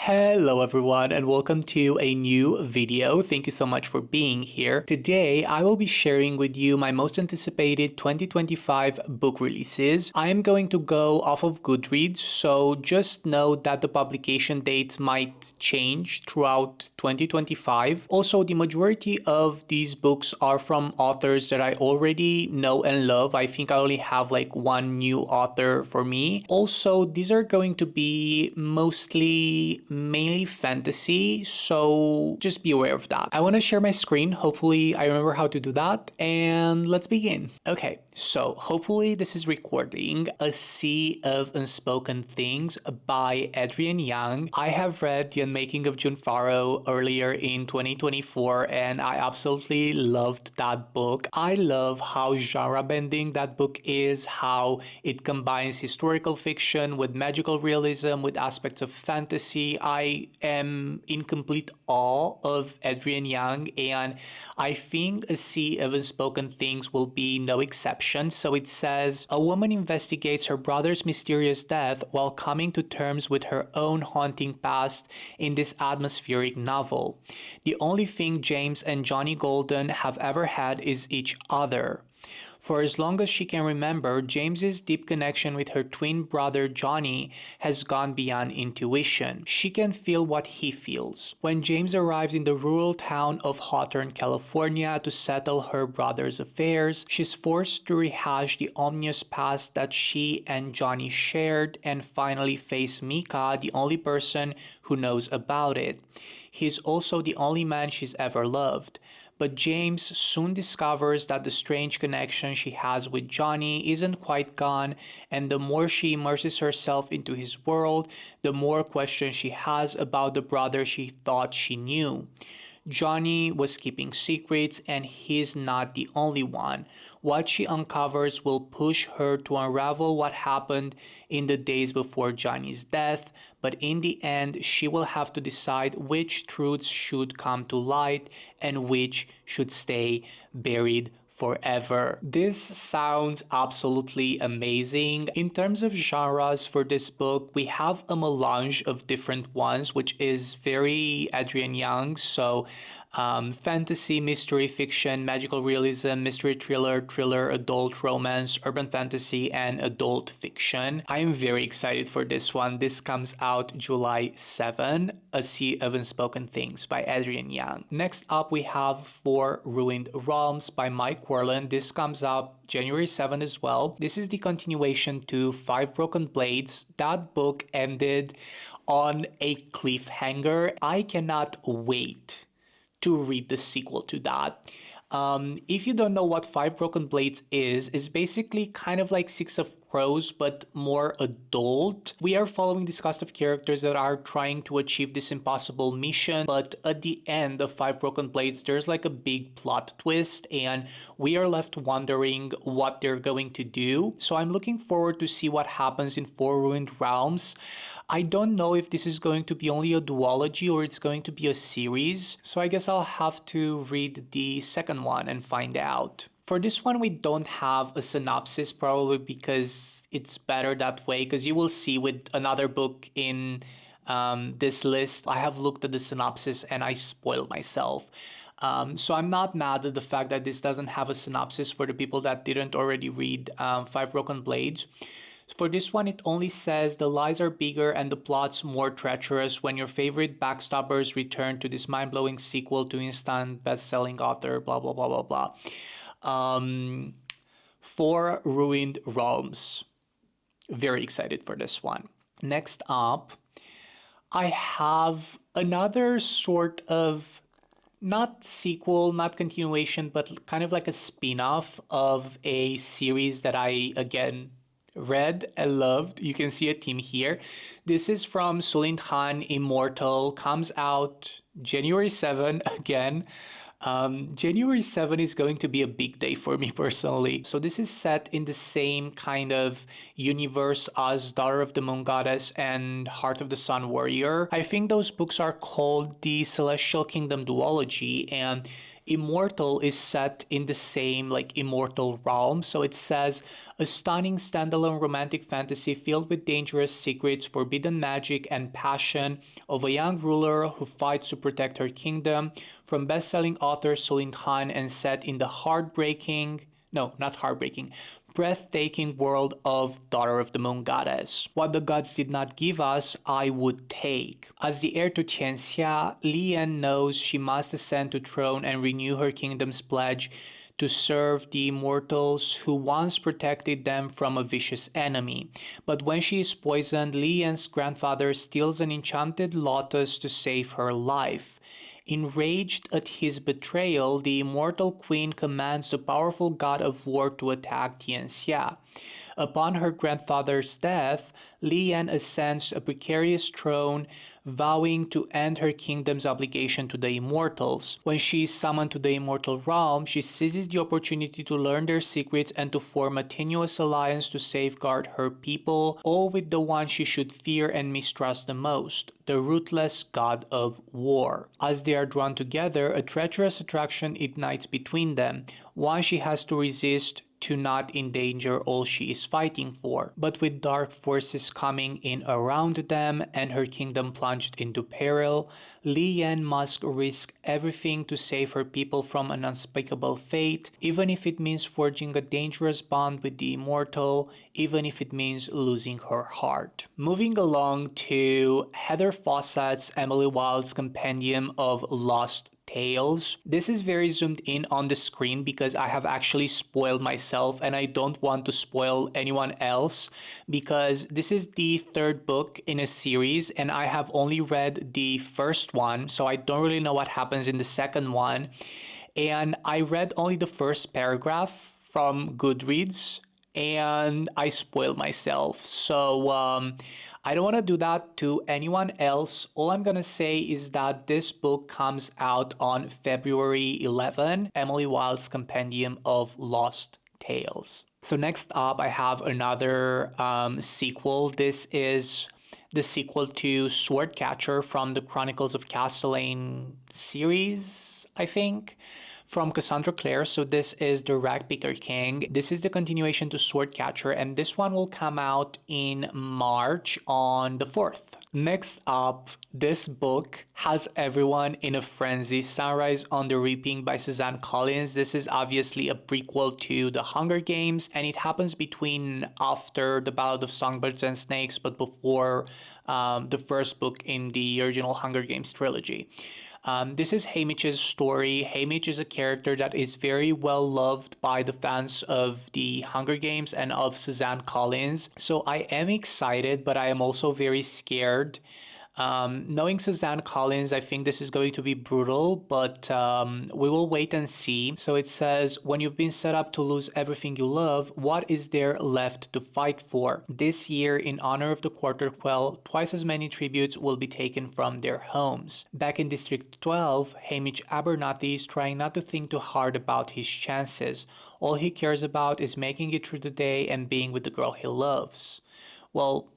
Hello everyone and welcome to a new video. Thank you so much for being here. Today I will be sharing with you my most anticipated 2025 book releases. I am going to go off of Goodreads, so just note that the publication dates might change throughout 2025. Also, the majority of these books are from authors that I already know and love. I think I only have like one new author for me. Also, these are going to be mainly fantasy, so just be aware of that. I want to share my screen. Hopefully I remember how to do that, and let's begin. Okay, so hopefully this is recording. A Sea of Unspoken Things by Adrian Young. I have read The Unmaking of Junfaro earlier in 2024 and I absolutely loved that book. I love how genre bending that book is, how it combines historical fiction with magical realism, with aspects of fantasy. I am in complete awe of Adrian Young, and I think A Sea of Unspoken Things will be no exception. So it says, a woman investigates her brother's mysterious death while coming to terms with her own haunting past in this atmospheric novel. The only thing James and Johnny Golden have ever had is each other. For as long as she can remember, James's deep connection with her twin brother Johnny has gone beyond intuition. She can feel what he feels. When James arrives in the rural town of Hawthorne, California to settle her brother's affairs, she's forced to rehash the ominous past that she and Johnny shared and finally face Mika, the only person who knows about it. He's also the only man she's ever loved. But James soon discovers that the strange connection she has with Johnny isn't quite gone, and the more she immerses herself into his world, the more questions she has about the brother she thought she knew. Johnny was keeping secrets, and he's not the only one. What she uncovers will push her to unravel what happened in the days before Johnny's death, but in the end, she will have to decide which truths should come to light and which should stay buried forever. This sounds absolutely amazing. In terms of genres for this book, we have a melange of different ones, which is very Adrian Young. So fantasy, mystery fiction, magical realism, mystery thriller, adult romance, urban fantasy, and adult fiction. I am very excited for this one. This comes out July 7, A Sea of Unspoken Things by Adrian Young. Next up, we have Four Ruined Realms by Mike Warland. This comes out January 7 as well. This is the continuation to Five Broken Blades. That book ended on a cliffhanger. I cannot wait to read the sequel to that. If you don't know what Five Broken Blades is basically kind of like Six of Crows, but more adult. We are following this cast of characters that are trying to achieve this impossible mission, but at the end of Five Broken Blades, there's like a big plot twist, and we are left wondering what they're going to do. So I'm looking forward to see what happens in Four Ruined Realms. I don't know if this is going to be only a duology or it's going to be a series, so I guess I'll have to read the second one and find out. For this one, we don't have a synopsis, probably because it's better that way, because you will see with another book in this list, I have looked at the synopsis and I spoiled myself. So I'm not mad at the fact that this doesn't have a synopsis for the people that didn't already read Five Broken Blades. For this one, it only says the lies are bigger and the plot's more treacherous when your favorite backstabbers return to this mind-blowing sequel to instant best-selling author, blah, blah, blah, blah, blah. Four Ruined Realms. Very excited for this one. Next up, I have another sort of not sequel, not continuation, but kind of like a spin-off of a series that I, again, read and loved. You can see a theme here. This is from Sulin Khan, Immortal, comes out January 7 again. January 7 is going to be a big day for me personally. So this is set in the same kind of universe as Daughter of the Moon Goddess and Heart of the Sun Warrior. I think those books are called the Celestial Kingdom Duology, and Immortal is set in the same like immortal realm. So it says a stunning standalone romantic fantasy filled with dangerous secrets, forbidden magic, and passion of a young ruler who fights to protect her kingdom, from best-selling author Sulin Khan, and set in the breathtaking world of Daughter of the Moon Goddess. What the gods did not give us, I would take. As the heir to Tianxia, Li Yan knows she must ascend to throne and renew her kingdom's pledge to serve the immortals who once protected them from a vicious enemy. But when she is poisoned, Li Yan's grandfather steals an enchanted lotus to save her life. Enraged at his betrayal, the immortal queen commands the powerful god of war to attack Tianxia. Upon her grandfather's death, Li Yan ascends a precarious throne, vowing to end her kingdom's obligation to the immortals. When she is summoned to the immortal realm, she seizes the opportunity to learn their secrets and to form a tenuous alliance to safeguard her people, all with the one she should fear and mistrust the most, the ruthless god of war. As they are drawn together, a treacherous attraction ignites between them, one she has to resist to not endanger all she is fighting for. But with dark forces coming in around them and her kingdom plunged into peril, Li Yan must risk everything to save her people from an unspeakable fate, even if it means forging a dangerous bond with the immortal, even if it means losing her heart. Moving along to Heather Fawcett's Emily Wilde's Compendium of Lost Tales. This is very zoomed in on the screen because I have actually spoiled myself and I don't want to spoil anyone else, because this is the third book in a series and I have only read the first one, so I don't really know what happens in the second one. And I read only the first paragraph from Goodreads and I spoiled myself. So I don't want to do that to anyone else. All I'm going to say is that this book comes out on February 11, Emily Wilde's Compendium of Lost Tales. So next up, I have another sequel. This is the sequel to Swordcatcher from the Chronicles of Castellane series, I think, from Cassandra Clare. So this is the Ragpicker King. This is the continuation to Swordcatcher, and this one will come out in March on the 4th. Next up, this book has everyone in a frenzy. Sunrise on the Reaping by Suzanne Collins. This is obviously a prequel to The Hunger Games, and it happens after The Ballad of Songbirds and Snakes, but before the first book in the original Hunger Games trilogy. This is Haymitch's story. Haymitch is a character that is very well loved by the fans of the Hunger Games and of Suzanne Collins. So I am excited, but I am also very scared. Knowing Suzanne Collins, I think this is going to be brutal, but we will wait and see. So it says, when you've been set up to lose everything you love, what is there left to fight for? This year, in honor of the Quarter Quell, twice as many tributes will be taken from their homes. Back in District 12, Haymitch Abernathy is trying not to think too hard about his chances. All he cares about is making it through the day and being with the girl he loves. Well,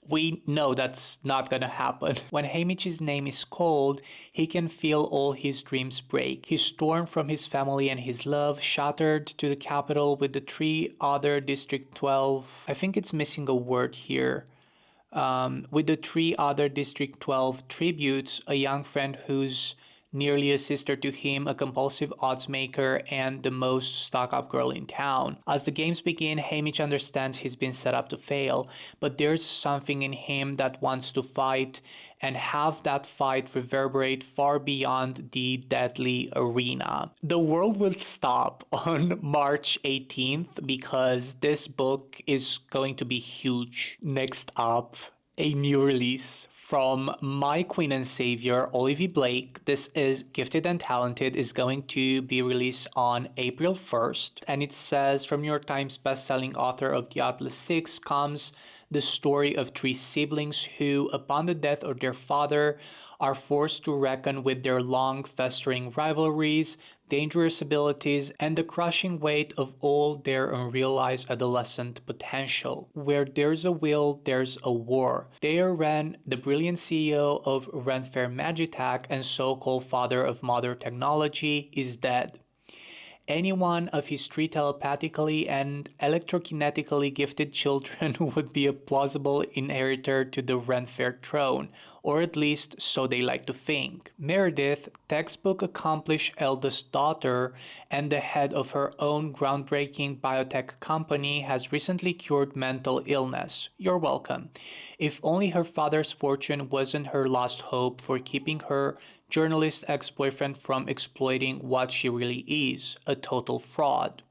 we know that's not gonna happen. When Haymitch's name is called, he can feel all his dreams break. He's torn from his family and his love, shattered to the capital with the three other District 12. I think it's missing a word here. With the three other District 12 tributes, a young friend who's nearly a sister to him, a compulsive odds maker, and the most stuck-up girl in town. As the games begin, Haymitch understands he's been set up to fail, but there's something in him that wants to fight and have that fight reverberate far beyond the deadly arena. The world will stop on March 18th because this book is going to be huge. Next up, a new release from my queen and savior, Olivia Blake. This is Gifted and Talented, is going to be released on April 1st. And it says, from New York Times bestselling author of The Atlas Six comes the story of three siblings who, upon the death of their father, are forced to reckon with their long festering rivalries, dangerous abilities, and the crushing weight of all their unrealized adolescent potential. Where there's a will, there's a war. Dale Ren, the brilliant CEO of Renfair Magitech and so-called father of modern technology, is dead. Any one of his three telepathically and electrokinetically gifted children would be a plausible inheritor to the Renfair throne, or at least so they like to think. Meredith, textbook accomplished eldest daughter and the head of her own groundbreaking biotech company, has recently cured mental illness. You're welcome. If only her father's fortune wasn't her last hope for keeping her journalist ex-boyfriend from exploiting what she really is, a total fraud.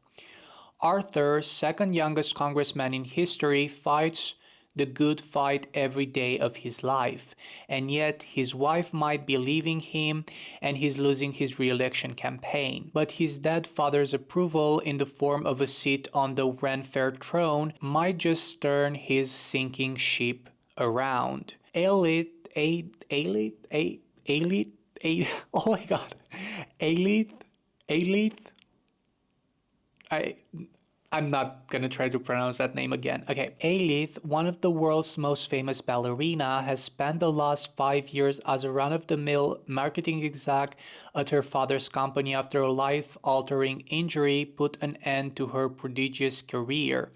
Arthur, second youngest congressman in history, fights the good fight every day of his life, and yet his wife might be leaving him and he's losing his re-election campaign. But his dead father's approval in the form of a seat on the Renfair throne might just turn his sinking ship around. Oh my god. Alith. I I'm not gonna try to pronounce that name again. Okay, Alith, one of the world's most famous ballerina, has spent the last 5 years as a run-of-the-mill marketing exec at her father's company after a life-altering injury put an end to her prodigious career.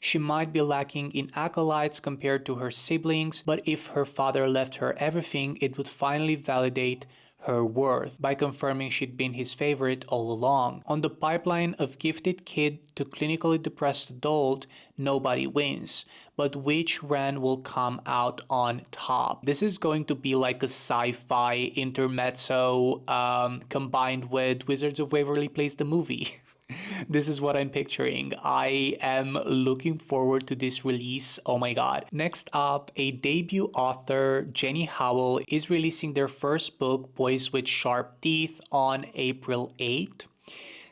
She might be lacking in acolytes compared to her siblings, but if her father left her everything, it would finally validate her worth by confirming she'd been his favorite all along. On the pipeline of gifted kid to clinically depressed adult, nobody wins. But which Ren will come out on top? This is going to be like a sci-fi intermezzo combined with Wizards of Waverly Place the movie. This is what I'm picturing. I am looking forward to this release. Oh my god. Next up, a debut author, Jenny Howell, is releasing their first book, Boys with Sharp Teeth, on April 8th.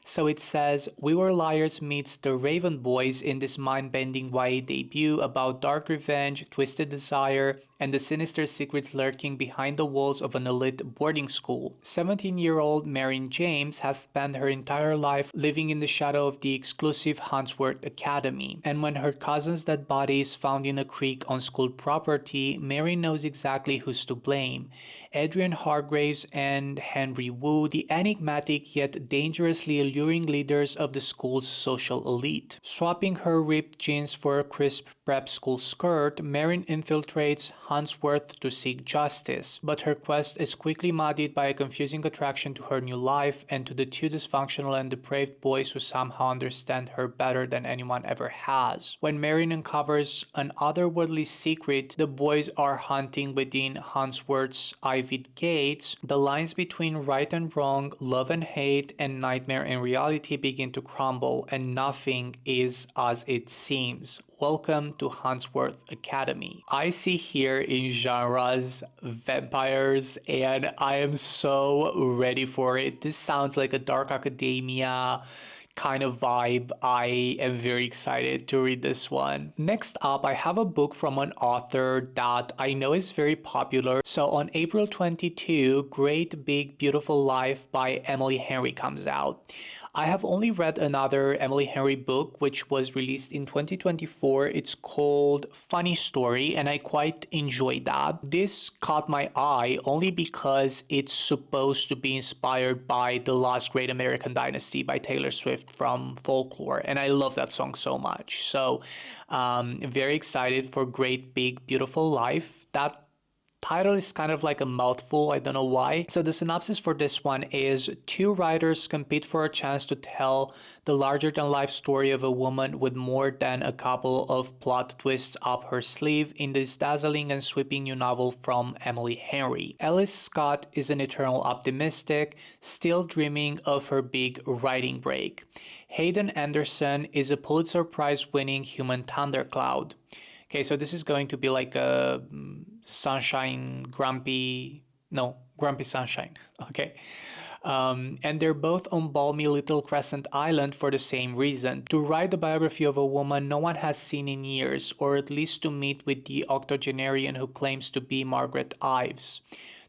So it says, We Were Liars meets The Raven Boys in this mind-bending YA debut about dark revenge, twisted desire, and the sinister secrets lurking behind the walls of an elite boarding school. 17-year-old Marin James has spent her entire life living in the shadow of the exclusive Huntsworth Academy, and when her cousin's dead body is found in a creek on school property, Marin knows exactly who's to blame. Adrian Hargraves and Henry Wu, the enigmatic yet dangerously alluring leaders of the school's social elite. Swapping her ripped jeans for a crisp prep school skirt, Marin infiltrates Huntsworth to seek justice, but her quest is quickly muddied by a confusing attraction to her new life and to the two dysfunctional and depraved boys who somehow understand her better than anyone ever has. When Marin uncovers an otherworldly secret the boys are hunting within Huntsworth's ivied gates, the lines between right and wrong, love and hate, and nightmare and reality begin to crumble, and nothing is as it seems. Welcome to Huntsworth Academy. I see here in genres vampires, and I am so ready for it. This sounds like a dark academia kind of vibe. I am very excited to read this one. Next up, I have a book from an author that I know is very popular. So on April 22, Great Big Beautiful Life by Emily Henry comes out. I have only read another Emily Henry book, which was released in 2024. It's called Funny Story, and I quite enjoyed that. This caught my eye only because it's supposed to be inspired by The Last Great American Dynasty by Taylor Swift from Folklore, and I love that song so much. So very excited for Great Big Beautiful Life. That title is kind of like a mouthful, I don't know why. So the synopsis for this one is two writers compete for a chance to tell the larger-than-life story of a woman with more than a couple of plot twists up her sleeve in this dazzling and sweeping new novel from Emily Henry. Alice Scott is an eternal optimistic, still dreaming of her big writing break. Hayden Anderson is a Pulitzer Prize-winning human thundercloud. Okay, so this is going to be like a sunshine, grumpy, No, Grumpy Sunshine. Okay. And they're both on balmy Little Crescent Island for the same reason: to write the biography of a woman no one has seen in years, or at least to meet with the octogenarian who claims to be Margaret Ives.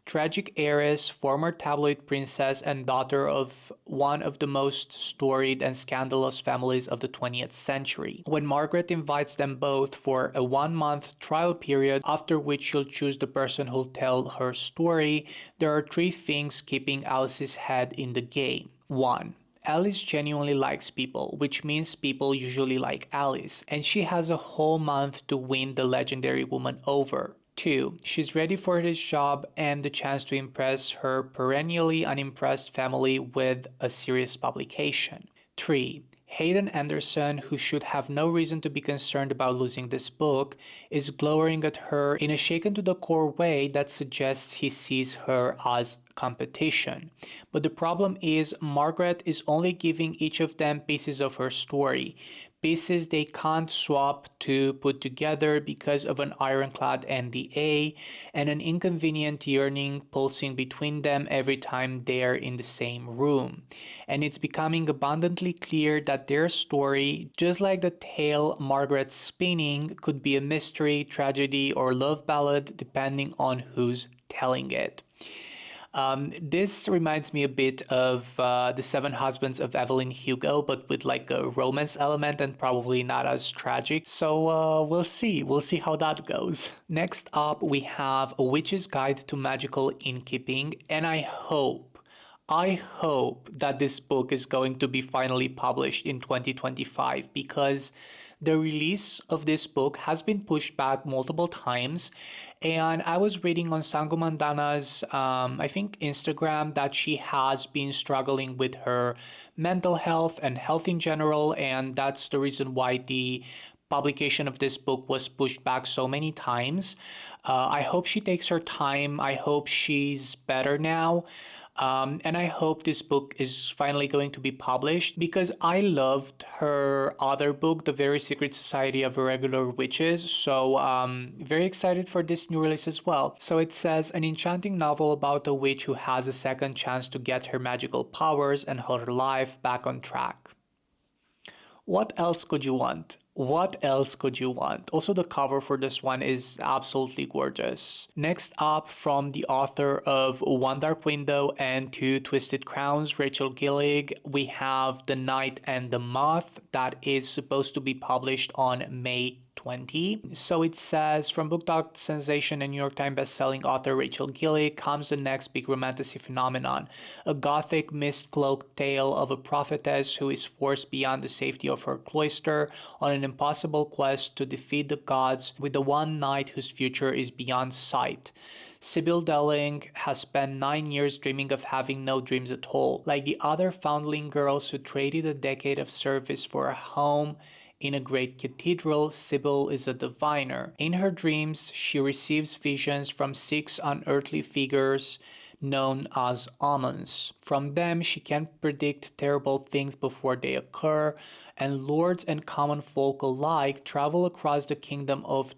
Tragic heiress, former tabloid princess, and daughter of one of the most storied and scandalous families of the 20th century. When Margaret invites them both for a 1-month trial period, after which she'll choose the person who'll tell her story, there are 3 things keeping Alice's head in the game. 1. Alice genuinely likes people, which means people usually like Alice, and she has a whole month to win the legendary woman over. 2. She's ready for this job and the chance to impress her perennially unimpressed family with a serious publication. 3. Hayden Anderson, who should have no reason to be concerned about losing this book, is glowering at her in a shaken-to-the-core way that suggests he sees her as competition. But the problem is, Margaret is only giving each of them pieces of her story, pieces they can't swap to put together because of an ironclad NDA and an inconvenient yearning pulsing between them every time they're in the same room. And it's becoming abundantly clear that their story, just like the tale Margaret's spinning, could be a mystery, tragedy, or love ballad depending on who's telling it. This reminds me a bit of The Seven Husbands of Evelyn Hugo, but with like a romance element and probably not as tragic. So we'll see. We'll see how that goes. Next up, we have A Witch's Guide to Magical Innkeeping, and I hope that this book is going to be finally published in 2025, because the release of this book has been pushed back multiple times. And I was reading on Sangu Mandana's, I think, Instagram, that she has been struggling with her mental health and health in general. And that's the reason why the publication of this book was pushed back so many times. I hope she takes her time. I hope she's better now. And I hope this book is finally going to be published, because I loved her other book, The Very Secret Society of Irregular Witches. So very excited for this new release as well. So it says, an enchanting novel about a witch who has a second chance to get her magical powers and her life back on track. What else could you want? What else could you want? Also, the cover for this one is absolutely gorgeous. Next up, from the author of One Dark Window and Two Twisted Crowns, Rachel Gillig, we have The Knight and the Moth, that is supposed to be published on May 20. So it says, from BookDog sensation and New York Times bestselling author Rachel Gillig comes the next big romantasy phenomenon, a gothic mist-cloaked tale of a prophetess who is forced beyond the safety of her cloister on an impossible quest to defeat the gods with the one knight whose future is beyond sight. Sybil Delling has spent 9 years dreaming of having no dreams at all. Like the other foundling girls who traded a decade of service for a home in a great cathedral, Sybil is a diviner. In her dreams, she receives visions from 6 unearthly figures known as omens. From them, she can predict terrible things before they occur, and lords and common folk alike travel across the kingdom of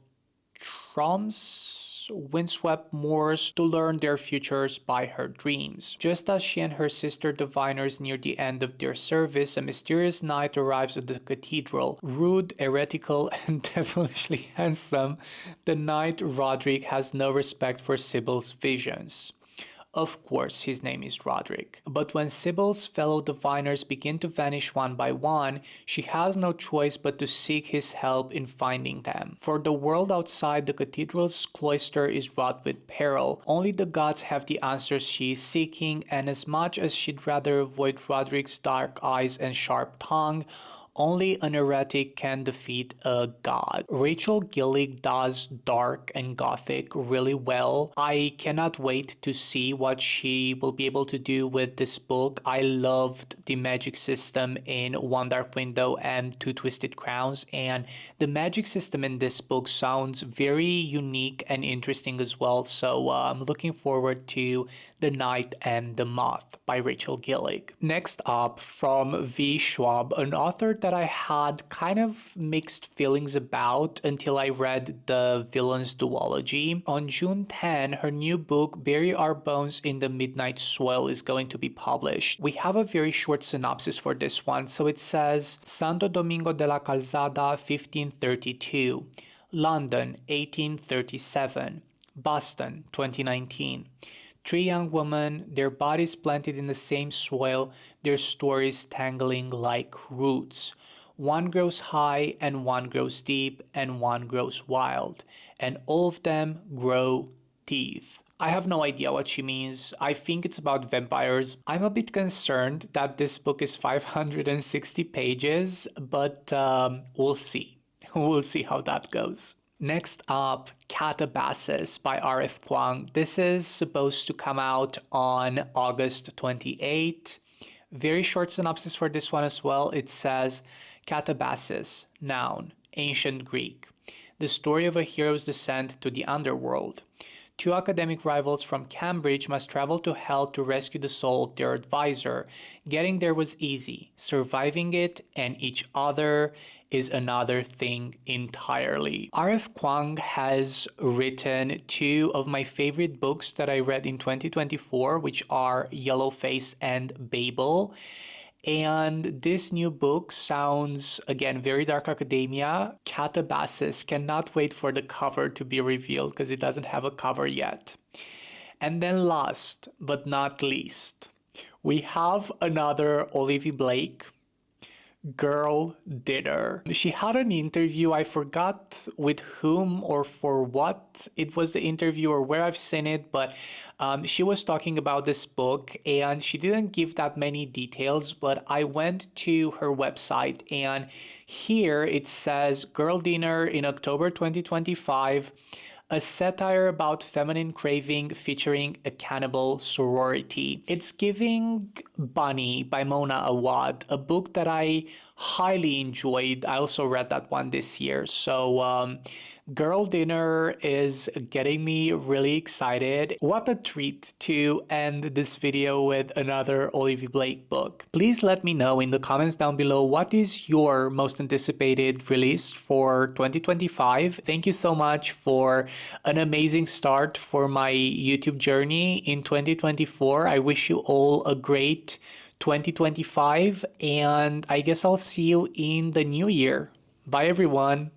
Troms, windswept moors, to learn their futures by her dreams. Just as she and her sister diviners near the end of their service, a mysterious knight arrives at the cathedral. Rude, heretical, and devilishly handsome, the knight Roderick has no respect for Sybil's visions. Of course, his name is Roderick. But when Sybil's fellow diviners begin to vanish one by one, she has no choice but to seek his help in finding them. For the world outside the cathedral's cloister is wrought with peril. Only the gods have the answers she is seeking, and as much as she'd rather avoid Roderick's dark eyes and sharp tongue, only an heretic can defeat a god. Rachel Gillig does dark and gothic really well. I cannot wait to see what she will be able to do with this book. I loved the magic system in One Dark Window and Two Twisted Crowns, and the magic system in this book sounds very unique and interesting as well. So I'm looking forward to The Knight and the Moth by Rachel Gillig. Next up, from V. Schwab, an author that I had kind of mixed feelings about until I read the Villain's Duology. On June 10, her new book, Bury Our Bones in the Midnight Soil, is going to be published. We have a very short synopsis for this one. So it says, Santo Domingo de la Calzada, 1532. London, 1837. Boston, 2019. Three young women, their bodies planted in the same soil, their stories tangling like roots. One grows high, and one grows deep, and one grows wild, and all of them grow teeth. I have no idea what she means. I think it's about vampires. I'm a bit concerned that this book is 560 pages, but we'll see. We'll see how that goes. Next up, Katabasis by R.F. Kuang. This is supposed to come out on August 28. Very short synopsis for this one as well. It says, Katabasis, noun, ancient Greek. The story of a hero's descent to the underworld. Two academic rivals from Cambridge must travel to hell to rescue the soul of their advisor. Getting there was easy. Surviving it and each other is another thing entirely. R.F. Kuang has written two of my favorite books that I read in 2024, which are Yellowface and Babel. And this new book sounds, again, very dark academia. Katabasis, cannot wait for the cover to be revealed because it doesn't have a cover yet. And then last but not least, we have another Olivia Blake, Girl Dinner. She had an interview, I forgot with whom or for what it was the interview or where I've seen it, but she was talking about this book and she didn't give that many details, but I went to her website and here it says Girl Dinner in October 2025, a satire about feminine craving featuring a cannibal sorority. It's giving Bunny by Mona Awad, a book that I highly enjoyed. I also read that one this year. So Girl Dinner is getting me really excited. What a treat to end this video with another Olivia Blake book. Please let me know in the comments down below what is your most anticipated release for 2025. Thank you so much for an amazing start for my YouTube journey in 2024. I wish you all a great 2025 and I guess I'll see you in the new year. Bye everyone.